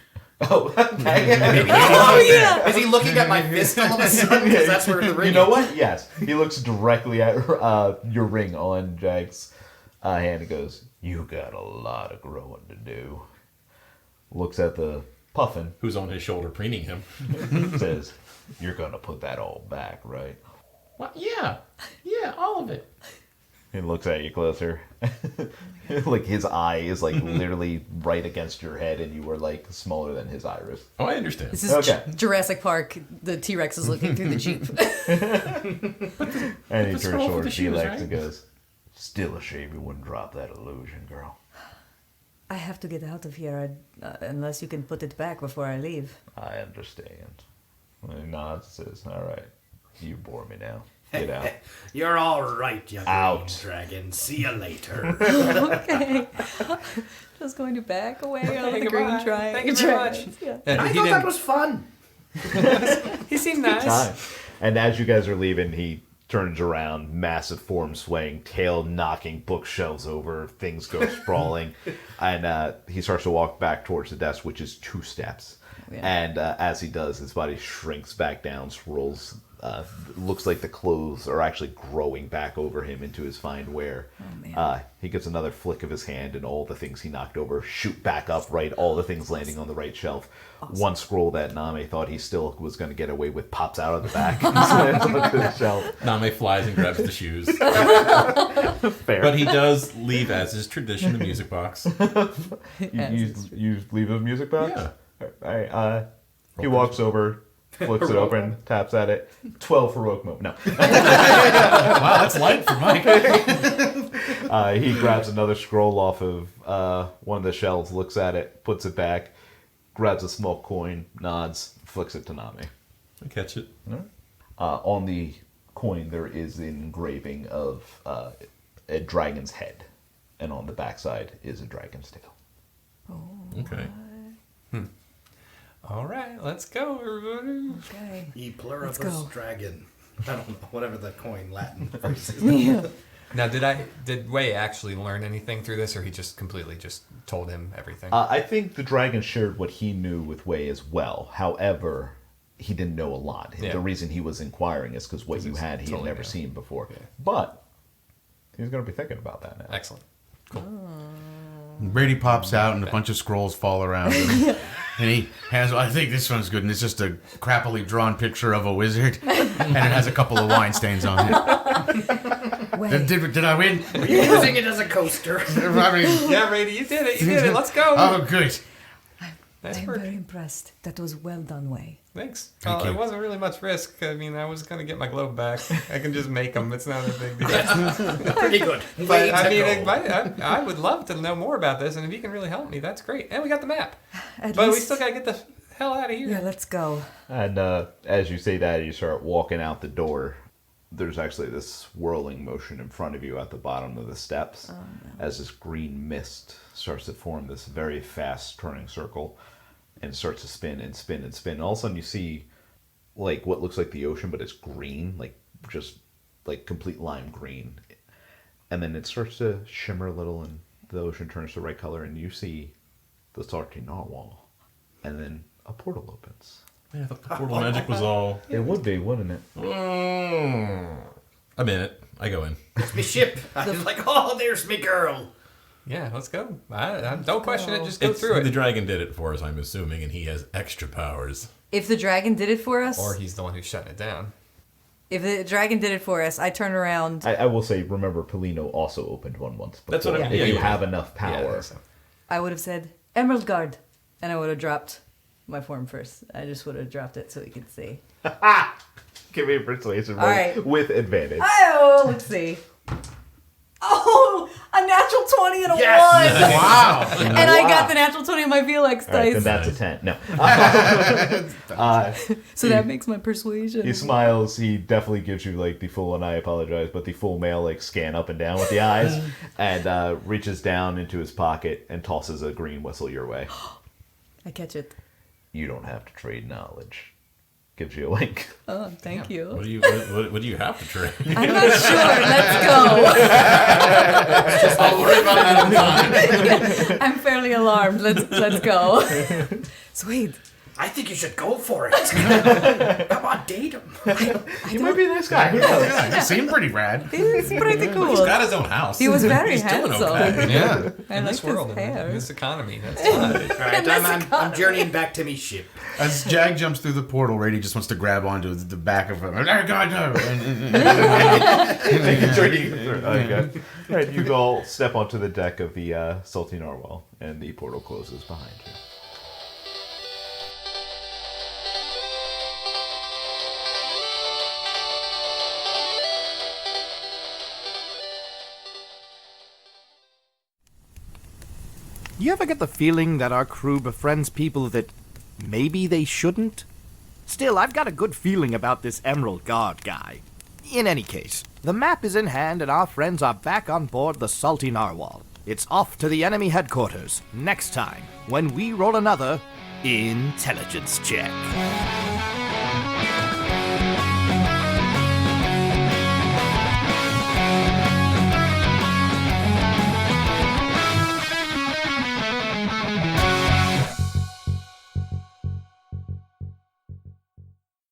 Oh, yeah. Is he looking at my fist all of a sudden? Because that's where the ring You know what? Yes. He looks directly at your ring on Jag's hand and goes, "You got a lot of growing to do." Looks at the puffin, Who's on his shoulder preening him? says, "You're going to put that all back, right?" What? Yeah, all of it. He looks at you closer. Like his eye is like literally right against your head, and you were like smaller than his iris. Oh, I understand. This is Okay. Jurassic Park. The T-Rex is looking through the Jeep. And he What's turns wrong with towards the shoes, Violexx right? and goes, Still a shame you wouldn't drop that illusion, girl. I have to get out of here unless you can put it back before I leave. I understand. And he nods and says, all right, you bore me now. Get out. You're all right, you Out. green dragon. See you later. Okay. Just going to back away on the goodbye. green triangle. Thank you very much. Yeah. And I he thought that didn't. was fun. He seemed nice. Time. And as you guys are leaving, he turns around, massive form swaying, tail knocking bookshelves over, things go sprawling, and he starts to walk back towards the desk, which is 2 steps. Yeah. And as he does, his body shrinks back down, swirls. Looks like the clothes are actually growing back over him into his fine wear. Oh, man. He gives another flick of his hand, and all the things he knocked over shoot back upright, all the things landing on the right shelf. One scroll that Namee thought he still was going to get away with pops out of the back and slams onto the shelf. Namee flies and grabs the shoes. Fair. But he does leave, as is tradition, a music box. You leave a music box? Yeah. All right. He walks over, flips it open, taps at it. 12 heroic moment. No. Wow, that's light for Mike. He grabs another scroll off of one of the shelves, looks at it, puts it back, grabs a small coin, nods, flicks it to Namee. I catch it. On the coin, there is an engraving of a dragon's head, and on the backside is a dragon's tail. Okay. All right, let's go, everybody. Okay. E Let's pluribus go. dragon. I don't know, whatever the coin Latin phrase is. Yeah. Now, did Wei actually learn anything through this, or he just completely just told him everything? I think the dragon shared what he knew with Wei as well. However, he didn't know a lot. Yeah. The reason he was inquiring is because what you he's had he totally had never new. seen before. Yeah. But he's going to be thinking about that now. Excellent. Brady pops out and a bunch of scrolls fall around him. And he has, I think this one's good, and it's just a crappily drawn picture of a wizard. And it has a couple of wine stains on it. Wait. Did I win? Using it as a coaster. I mean, Yeah, Rady, you did it. You did it. Let's go. oh, good. Nice I'm work. very impressed. That was well done, Wei. Thanks. Thank It you. wasn't really much risk. I mean, I was going to get my glove back. I can just make them. It's not a big deal. Pretty good. But, Way I to mean, go. I would love to know more about this, and if you can really help me, that's great. And we got the map. At But we least- still got to get the hell out of here. Yeah, let's go. And as you say that, you start walking out the door. There's actually this swirling motion in front of you at the bottom of the steps as this green mist starts to form this very fast turning circle and starts to spin and spin and spin. And all of a sudden you see like what looks like the ocean, but it's green, like just like complete lime green. And then it starts to shimmer a little and the ocean turns the right color and you see the Sarti Narwhal. And then a portal opens. Yeah, I thought the portal magic was all. It would be, wouldn't it? I'm in it. I go in. It's me ship. I was like, oh, there's me girl. Yeah, let's go. I don't question it. Just go It's, through the it. dragon did it for us, I'm assuming, and he has extra powers. If the dragon did it for us, Or he's the one who's shutting it down. if the dragon did it for us, I turn around. I will say, remember, Polino also opened one once before. That's what I mean. If Yeah, you yeah. have enough Yeah, I power. think so. I would have said Emerald Guard, and I would have dropped my form first. I just would have dropped it so he could see. Give me a persuasion All right. with advantage. Oh, let's see. Oh, a natural 20 and a Yes! 1. Wow. And I got the natural 20 on my Violexx All right, dice. then that's a 10. No. So that makes my persuasion. He smiles. He definitely gives you like the full, and I apologize, but the full male like scan up and down with the eyes, and reaches down into his pocket and tosses a green whistle your way. I catch it. You don't have to trade knowledge. Gives you a wink. Oh, thank you. What do you have to trade? I'm not sure. Let's go. I'll worry about it another time. I'm fairly alarmed. Let's go. So wait, I think you should go for it. Come on, date him. He might be a nice guy. Who knows? Yeah, he seemed pretty rad. He was pretty cool. He's got his own house. He was very He's doing handsome. okay. Yeah. I In liked this world, his in hair. this economy, that's fine. All right, I'm journeying back to me ship. As Jag jumps through the portal, Rady just wants to grab onto the back of him. Oh, God, no. Okay. All right, you all step onto the deck of the Salty Narwhal, and the portal closes behind you. You ever get the feeling that our crew befriends people that maybe they shouldn't? Still, I've got a good feeling about this Emerald Guard guy. In any case, the map is in hand and our friends are back on board the Salty Narwhal. It's off to the enemy headquarters next time when we roll another intelligence check.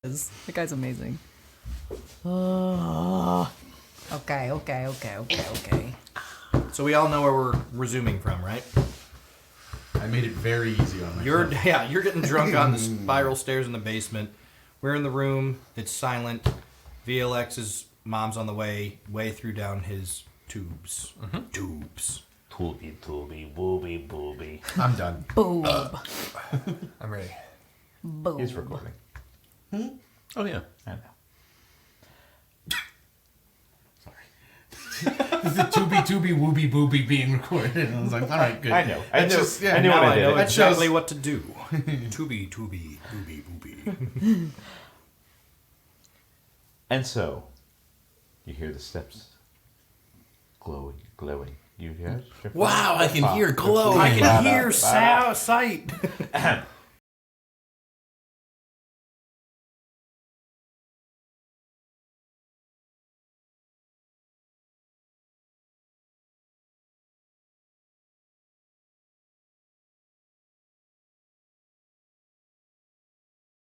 The guy's amazing. Okay. So we all know where we're resuming from, right? I made it very easy on myself. You're getting drunk on the spiral stairs in the basement. We're in the room. It's silent. Violexx's mom's on the way through down his tubes. Tubes. Tooby, tooby, booby, booby. I'm done. Boob. I'm ready. Boob. He's recording. Oh, yeah. I know. The tooby wooby booby being recorded. And I was like, all right, good. I know. I That knew. just- yeah, I knew Now when I I did know it. exactly what to do. Tooby, booby, booby. And so, you hear the steps glowing. You hear it? Wow, I can hear glow. I can hear sight.